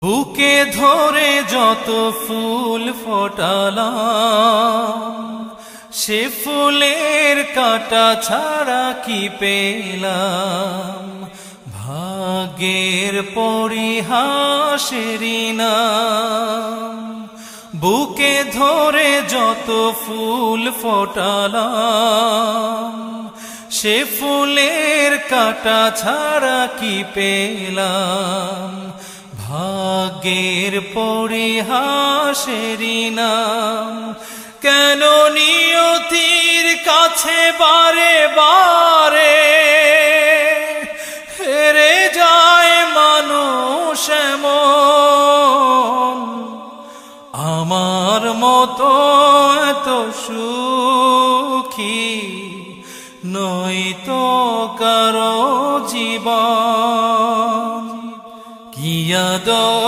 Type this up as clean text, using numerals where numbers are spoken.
বুকে ধরে যত ফুল ফোটালাম, সে ফুলের কাঁটা ছাড়া কি পেলাম? ভাগ্যের পরিহাসেরই নাম। বুকে ধরে যত ফুল ফোটালাম, সে ফুলের কাঁটা ছাড়া কি পেলাম? ভাগ্যের পরিহাসেরই নাম। কেন নিয়তির কাছে বারে বারে হেরে যায় মানুষ এমন? আমার মতো এত সুখী নয়তো কারো জীবন। কি আদর